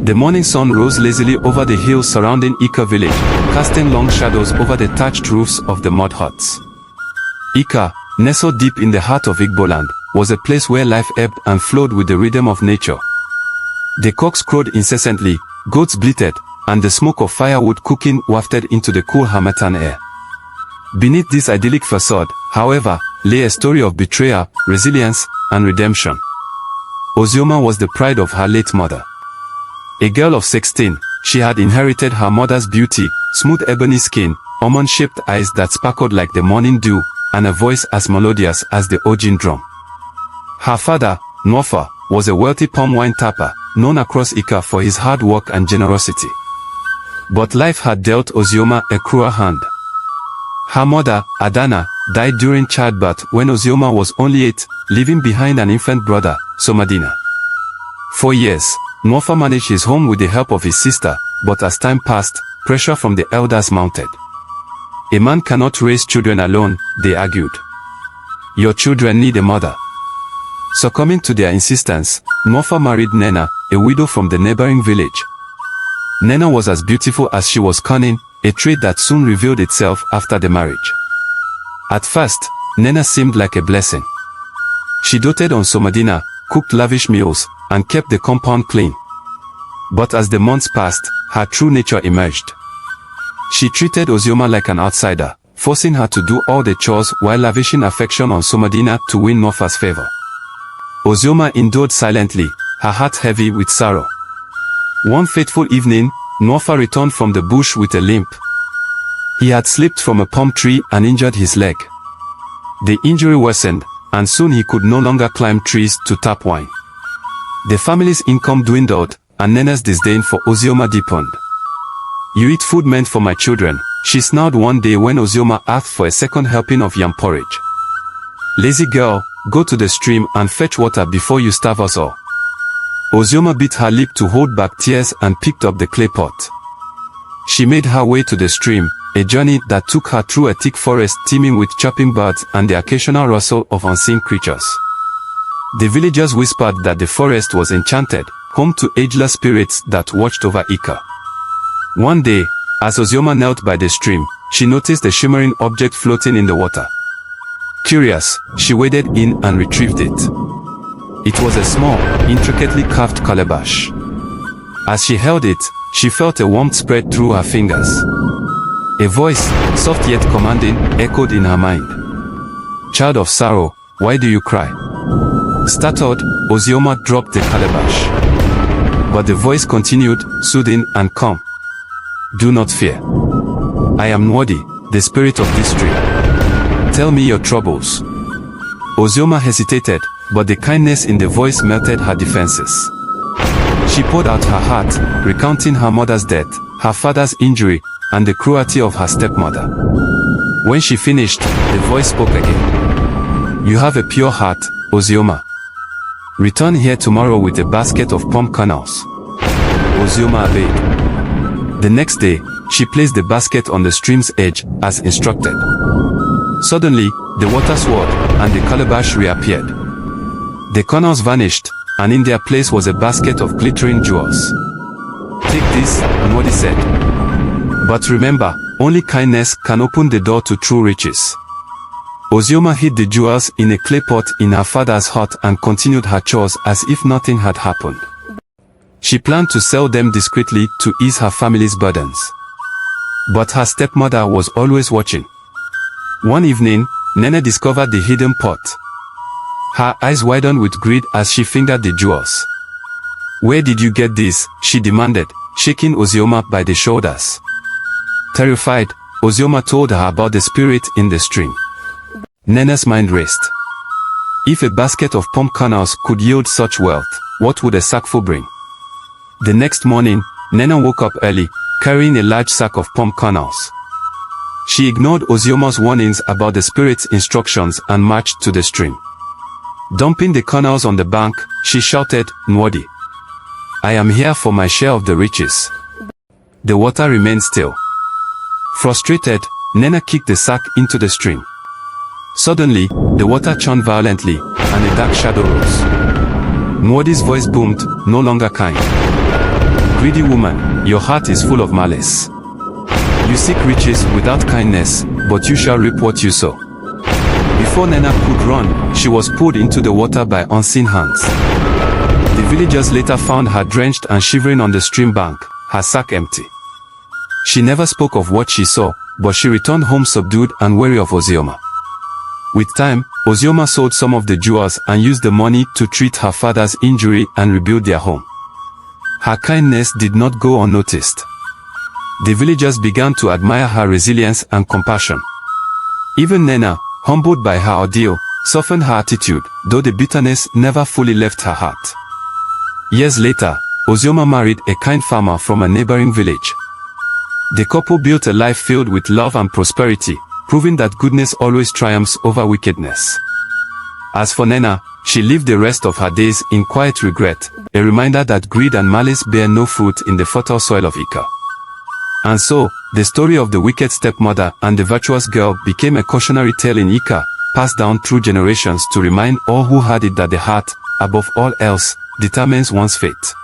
The morning sun rose lazily over the hills surrounding Ika village, casting long shadows over the thatched roofs of the mud huts. Ika, nestled deep in the heart of Igboland, was a place where life ebbed and flowed with the rhythm of nature. The cocks crowed incessantly, goats bleated, and the smoke of firewood cooking wafted into the cool harmattan air. Beneath this idyllic facade, however, lay a story of betrayal, resilience, and redemption. Ozioma was the pride of her late mother. A girl of 16, she had inherited her mother's beauty, smooth ebony skin, almond-shaped eyes that sparkled like the morning dew, and a voice as melodious as the Ojin drum. Her father, Nwafa, was a wealthy palm wine tapper, known across Ika for his hard work and generosity. But life had dealt Ozioma a cruel hand. Her mother, Adana, died during childbirth when Ozioma was only 8, leaving behind an infant brother, Somadina. For years, Nwafa managed his home with the help of his sister, but as time passed, pressure from the elders mounted. A man cannot raise children alone, they argued. Your children need a mother. Succumbing to their insistence, Nwafa married Nena, a widow from the neighboring village. Nena was as beautiful as she was cunning, a trait that soon revealed itself after the marriage. At first, Nena seemed like a blessing. She doted on Somadina, cooked lavish meals, and kept the compound clean. But as the months passed, her true nature emerged. She treated Ozioma like an outsider, forcing her to do all the chores while lavishing affection on Somadina to win Nwafa's favor. Ozioma endured silently, her heart heavy with sorrow. One fateful evening, Nwafa returned from the bush with a limp. He had slipped from a palm tree and injured his leg. The injury worsened, and soon he could no longer climb trees to tap wine. The family's income dwindled, and Nena's disdain for Ozioma deepened. You eat food meant for my children, she snarled one day when Ozioma asked for a second helping of yam porridge. Lazy girl, go to the stream and fetch water before you starve us all. Ozioma bit her lip to hold back tears and picked up the clay pot. She made her way to the stream, a journey that took her through a thick forest teeming with chirping birds and the occasional rustle of unseen creatures. The villagers whispered that the forest was enchanted, home to ageless spirits that watched over Ika. One day, as Ozioma knelt by the stream, she noticed a shimmering object floating in the water. Curious, she waded in and retrieved it. It was a small, intricately carved calabash. As she held it, she felt a warmth spread through her fingers. A voice, soft yet commanding, echoed in her mind. Child of sorrow, why do you cry? Startled, Ozioma dropped the calabash. But the voice continued, soothing and calm. Do not fear. I am Nwadi, the spirit of this tree. Tell me your troubles. Ozioma hesitated, but the kindness in the voice melted her defenses. She poured out her heart, recounting her mother's death, her father's injury, and the cruelty of her stepmother. When she finished, the voice spoke again. You have a pure heart, Ozioma. Return here tomorrow with a basket of palm kernels. Ozioma obeyed. The next day, she placed the basket on the stream's edge, as instructed. Suddenly, the water swirled, and the calabash reappeared. The kernels vanished, and in their place was a basket of glittering jewels. Take this, Nwadi said. But remember, only kindness can open the door to true riches. Ozioma hid the jewels in a clay pot in her father's hut and continued her chores as if nothing had happened. She planned to sell them discreetly to ease her family's burdens. But her stepmother was always watching. One evening, Nene discovered the hidden pot. Her eyes widened with greed as she fingered the jewels. Where did you get this? She demanded, shaking Ozioma by the shoulders. Terrified, Ozioma told her about the spirit in the stream. Nene's mind raced. If a basket of palm kernels could yield such wealth, what would a sackful bring? The next morning, Nena woke up early, carrying a large sack of palm kernels. She ignored Ozioma's warnings about the spirit's instructions and marched to the stream. Dumping the kernels on the bank, she shouted, Nwadi. I am here for my share of the riches. The water remained still. Frustrated, Nena kicked the sack into the stream. Suddenly, the water churned violently, and a dark shadow rose. Nwadi's voice boomed, no longer kind. greedy woman, your heart is full of malice. You seek riches without kindness, but you shall reap what you sow. Before Nena could run, she was pulled into the water by unseen hands. The villagers later found her drenched and shivering on the stream bank, her sack empty. She never spoke of what she saw, but she returned home subdued and weary of Ozioma. With time, Ozioma sold some of the jewels and used the money to treat her father's injury and rebuild their home. Her kindness did not go unnoticed. The villagers began to admire her resilience and compassion. Even Nena, humbled by her ordeal, softened her attitude, though the bitterness never fully left her heart. Years later, Ozioma married a kind farmer from a neighboring village. The couple built a life filled with love and prosperity, proving that goodness always triumphs over wickedness. As for Nena, she lived the rest of her days in quiet regret, a reminder that greed and malice bear no fruit in the fertile soil of Ika. And so, the story of the wicked stepmother and the virtuous girl became a cautionary tale in Ika, passed down through generations to remind all who heard it that the heart, above all else, determines one's fate.